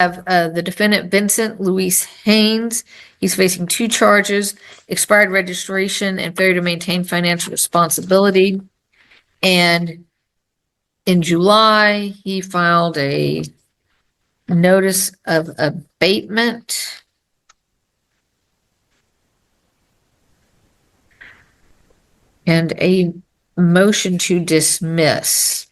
have the defendant Vincent Lewis Haynes. He's facing 2 charges: expired registration and failure to maintain financial responsibility. And in July, he filed a notice of abatement. And a motion to dismiss.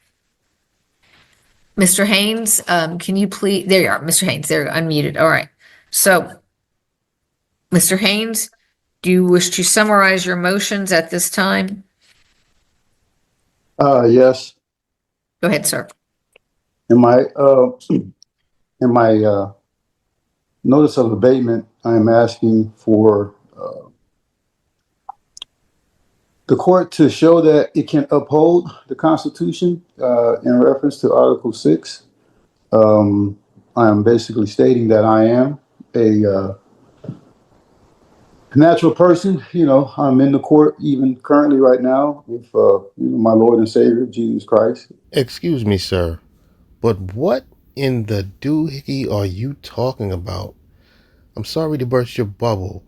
Mr. Haynes, can you please, there you are, Mr. Haynes, they're unmuted. All right. So, Mr. Haynes, do you wish to summarize your motions at this time? Yes. Go ahead, sir. In my notice of abatement, I'm asking for the court to show that it can uphold the Constitution in reference to Article 6. I'm basically stating that I am a natural person. You know, I'm in the court even currently right now with my Lord and Savior, Jesus Christ. Excuse me, sir, but what in the doohickey are you talking about? I'm sorry to burst your bubble,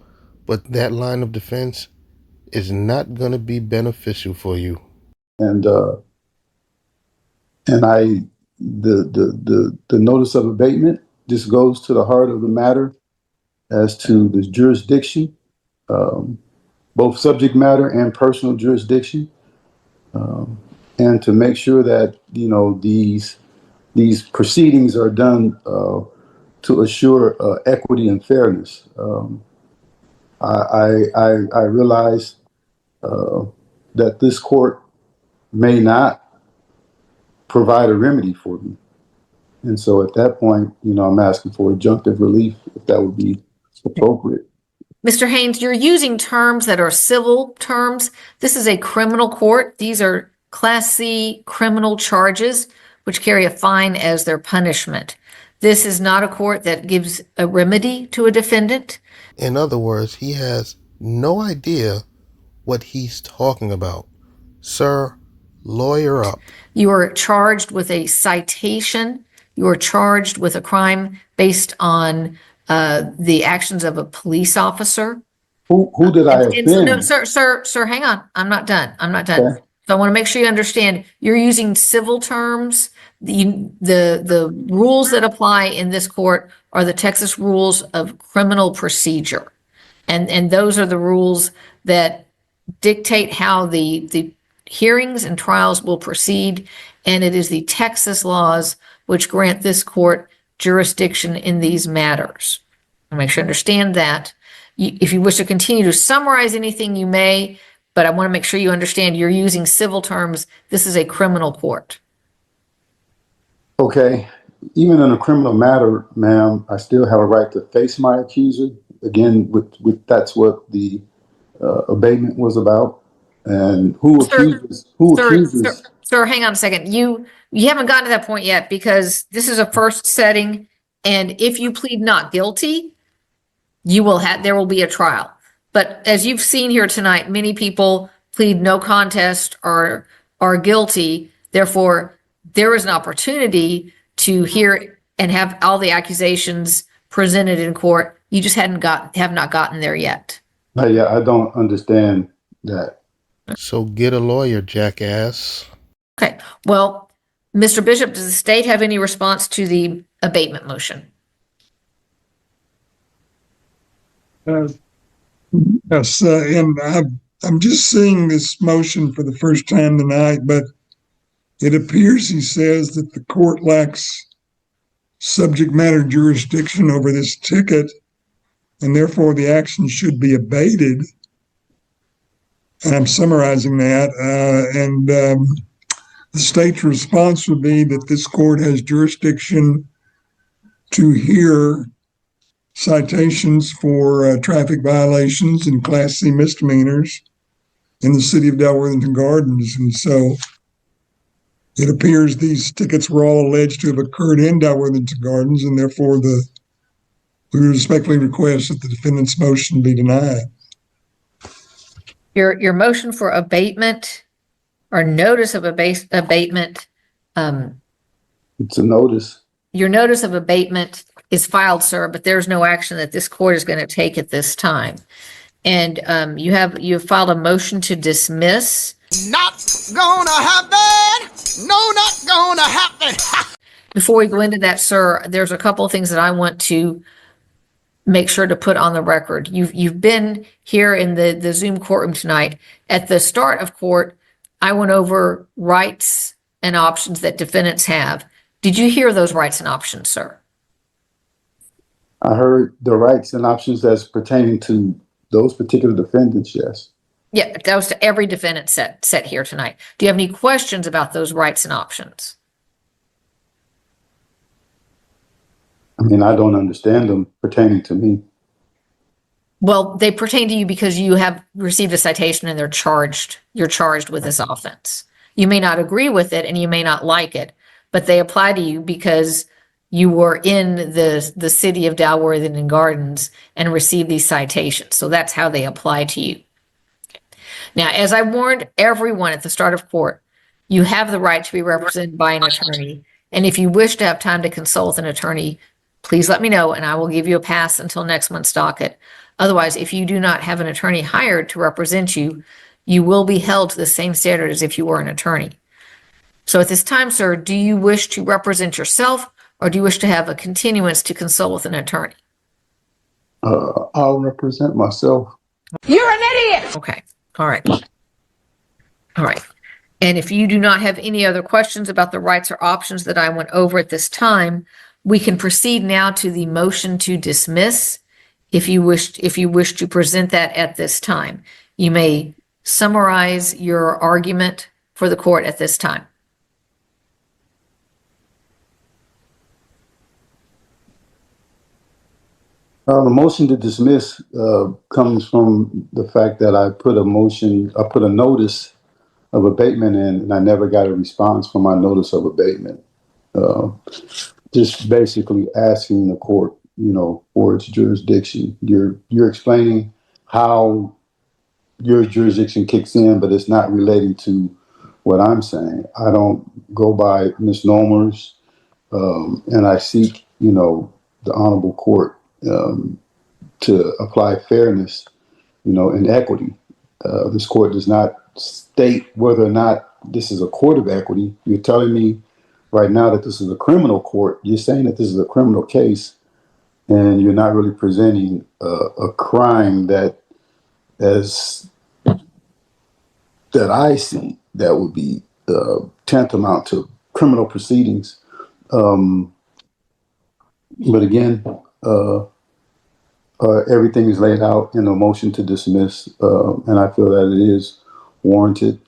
but that line of defense is not going to be beneficial for you. And the notice of abatement just goes to the heart of the matter as to the jurisdiction, both subject matter and personal jurisdiction, and to make sure that these proceedings are done to assure equity and fairness. I realize that this court may not provide a remedy for me. And so at that point, I'm asking for adjunctive relief, if that would be appropriate. Mr. Haynes, you're using terms that are civil terms. This is a criminal court. These are Class C criminal charges, which carry a fine as their punishment. This is not a court that gives a remedy to a defendant. In other words, he has no idea what he's talking about. Sir, lawyer up. You are charged with a citation. You are charged with a crime based on the actions of a police officer. Who did I offend? No, sir, hang on. I'm not done. Okay. So I want to make sure you understand you're using civil terms. The rules that apply in this court are the Texas rules of criminal procedure. And those are the rules that dictate how the hearings and trials will proceed. And it is the Texas laws which grant this court jurisdiction in these matters. I'll make sure you understand that. If you wish to continue to summarize anything, you may, but I want to make sure you understand you're using civil terms. This is a criminal court. Okay. Even in a criminal matter, ma'am, I still have a right to face my accuser. Again, that's what the abatement was about. And who accuses? Sir, hang on a second. You haven't gotten to that point yet, because this is a first setting, and if you plead not guilty, there will be a trial. But as you've seen here tonight, many people plead no contest or are guilty. Therefore, there is an opportunity to hear and have all the accusations presented in court. You just have not gotten there yet. Yeah, I don't understand that. So get a lawyer, jackass. Okay. Well, Mr. Bishop, does the state have any response to the abatement motion? Yes, and I'm just seeing this motion for the first time tonight, but it appears he says that the court lacks subject matter jurisdiction over this ticket, and therefore the action should be abated. And I'm summarizing that. The state's response would be that this court has jurisdiction to hear citations for traffic violations and Class C misdemeanors in the city of Dalworthington Gardens. And so it appears these tickets were all alleged to have occurred in Dalworthington Gardens, and therefore we respectfully request that the defendant's motion be denied. Your motion for abatement or notice of abatement. It's a notice. Your notice of abatement is filed, sir, but there's no action that this court is going to take at this time. And you have filed a motion to dismiss. Not gonna happen. No, not gonna happen. Before we go into that, sir, there's a couple of things that I want to make sure to put on the record. You've been here in the Zoom courtroom tonight. At the start of court, I went over rights and options that defendants have. Did you hear those rights and options, sir? I heard the rights and options that's pertaining to those particular defendants, yes. Yeah, that was to every defendant set here tonight. Do you have any questions about those rights and options? I mean, I don't understand them pertaining to me. Well, they pertain to you because you have received a citation and you're charged with this offense. You may not agree with it and you may not like it, but they apply to you because you were in the city of Dalworthing and Gardens and received these citations. So that's how they apply to you. Now, as I warned everyone at the start of court, you have the right to be represented by an attorney. And if you wish to have time to consult an attorney, please let me know and I will give you a pass until next month's docket. Otherwise, if you do not have an attorney hired to represent you, you will be held to the same standard as if you were an attorney. So at this time, sir, do you wish to represent yourself or do you wish to have a continuance to consult with an attorney? I'll represent myself. You're an idiot! Okay. All right. All right. And if you do not have any other questions about the rights or options that I went over at this time, we can proceed now to the motion to dismiss. If you wish to present that at this time, you may summarize your argument for the court at this time. The motion to dismiss comes from the fact that I put a notice of abatement in, and I never got a response from my notice of abatement. Just basically asking the court, for its jurisdiction. You're explaining how your jurisdiction kicks in, but it's not relating to what I'm saying. I don't go by misnomers, and I seek, the honorable court to apply fairness, and equity. This court does not state whether or not this is a court of equity. You're telling me right now that this is a criminal court. You're saying that this is a criminal case, and you're not really presenting a crime that I see that would be tantamount to criminal proceedings. But again, everything is laid out in a motion to dismiss, and I feel that it is warranted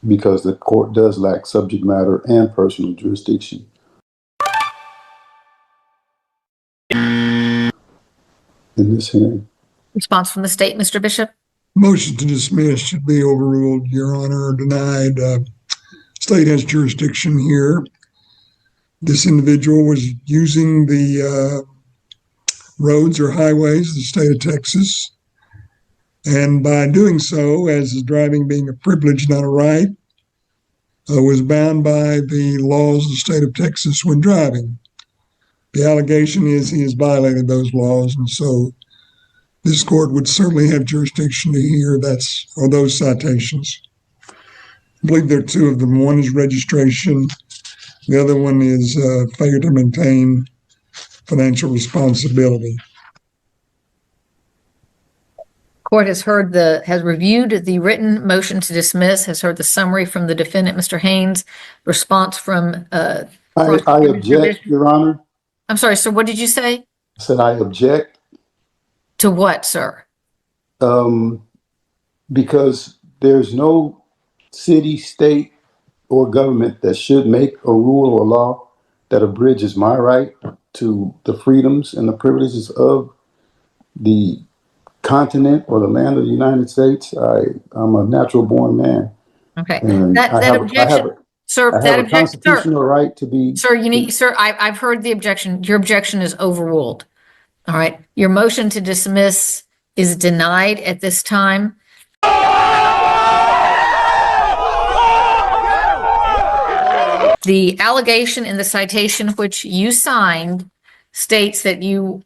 because the court does lack subject matter and personal jurisdiction. In this hearing. Response from the state, Mr. Bishop? Motion to dismiss should be overruled, Your Honor, or denied. State has jurisdiction here. This individual was using the roads or highways of the state of Texas. And by doing so, as is driving being a privilege, not a right, was bound by the laws of the state of Texas when driving. The allegation is he has violated those laws, and so this court would certainly have jurisdiction to hear those citations. I believe there are two of them. One is registration. The other one is failure to maintain financial responsibility. Court has reviewed the written motion to dismiss, has heard the summary from the defendant, Mr. Haynes, response from I object, Your Honor. I'm sorry, sir, what did you say? I said I object. To what, sir? Because there's no city, state, or government that should make a rule or law that abridges my right to the freedoms and the privileges of the continent or the land of the United States. I'm a natural born man. Okay. And I have a constitutional right to be. Sir, I've heard the objection. Your objection is overruled. All right. Your motion to dismiss is denied at this time. The allegation in the citation which you signed states that you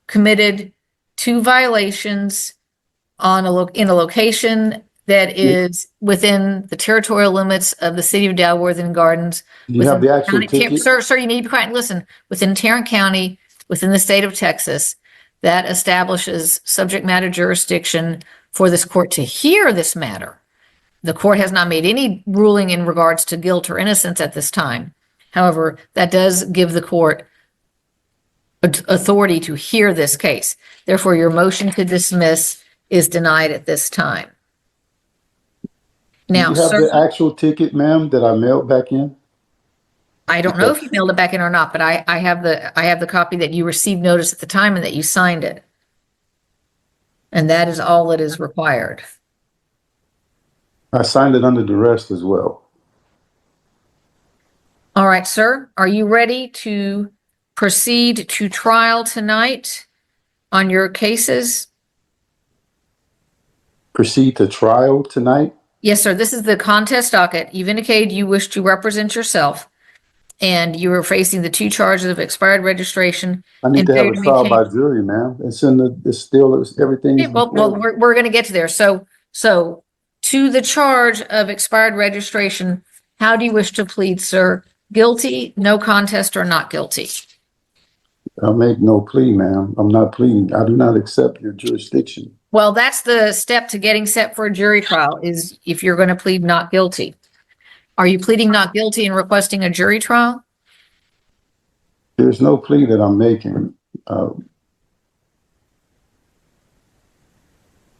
committed 2 violations in a location that is within the territorial limits of the city of Dalworth Gardens. Do you have the actual ticket? Sir, you need to be quiet and listen. Within Tarrant County, within the state of Texas, that establishes subject matter jurisdiction for this court to hear this matter. The court has not made any ruling in regards to guilt or innocence at this time. However, that does give the court authority to hear this case. Therefore, your motion to dismiss is denied at this time. Now, Do you have sir, the actual ticket, ma'am, that I mailed back in? I don't know if you mailed it back in or not, but I have the copy that you received notice at the time and that you signed it. And that is all that is required. I signed it under duress as well. All right, sir, are you ready to proceed to trial tonight on your cases? Proceed to trial tonight? Yes, sir. This is the contest docket. You've indicated you wish to represent yourself, and you are facing the 2 charges of expired registration. I need to have it trial by jury, ma'am. Everything. Okay, well, we're going to get to there. So to the charge of expired registration, how do you wish to plead, sir? Guilty, no contest, or not guilty? I'll make no plea, ma'am. I'm not pleading. I do not accept your jurisdiction. Well, that's the step to getting set for a jury trial, is if you're going to plead not guilty. Are you pleading not guilty and requesting a jury trial? There's no plea that I'm making.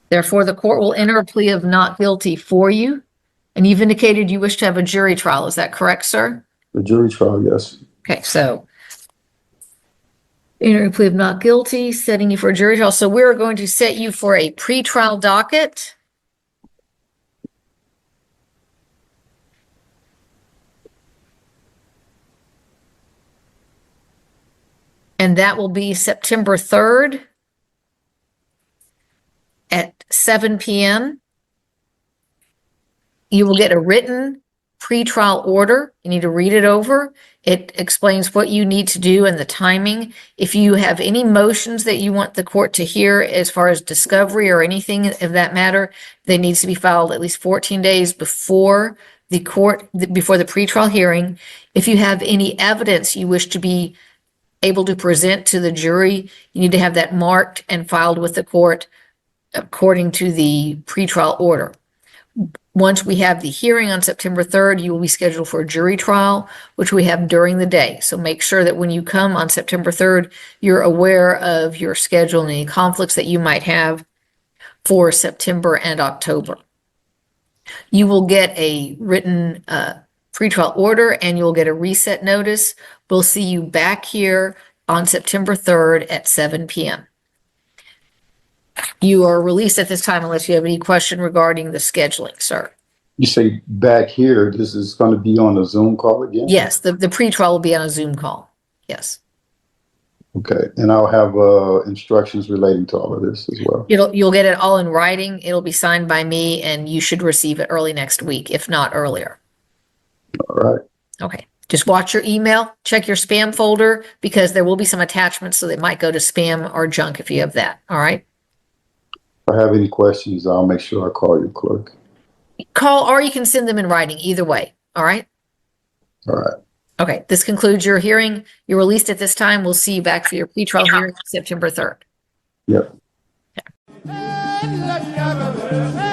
Therefore, the court will enter a plea of not guilty for you, and you've indicated you wish to have a jury trial. Is that correct, sir? The jury trial, yes. Okay, so enter a plea of not guilty, setting you for a jury trial. So we're going to set you for a pretrial docket. And that will be September 3rd at 7 p.m. You will get a written pretrial order. You need to read it over. It explains what you need to do and the timing. If you have any motions that you want the court to hear as far as discovery or anything of that matter, they need to be filed at least 14 days before the pretrial hearing. If you have any evidence you wish to be able to present to the jury, you need to have that marked and filed with the court according to the pretrial order. Once we have the hearing on September 3rd, you will be scheduled for a jury trial, which we have during the day. So make sure that when you come on September 3rd, you're aware of your schedule and any conflicts that you might have for September and October. You will get a written pretrial order and you'll get a reset notice. We'll see you back here on September 3rd at 7 p.m. You are released at this time unless you have any question regarding the scheduling, sir. You say back here, this is going to be on a Zoom call again? Yes, the pretrial will be on a Zoom call. Yes. Okay, and I'll have instructions relating to all of this as well. You'll get it all in writing. It'll be signed by me, and you should receive it early next week, if not earlier. All right. Okay. Just watch your email, check your spam folder, because there will be some attachments, so they might go to spam or junk if you have that. All right. If I have any questions, I'll make sure I call your clerk. Call, or you can send them in writing, either way. All right. All right. Okay. This concludes your hearing. You're released at this time. We'll see you back for your pretrial hearing September 3rd. Yep. Hey,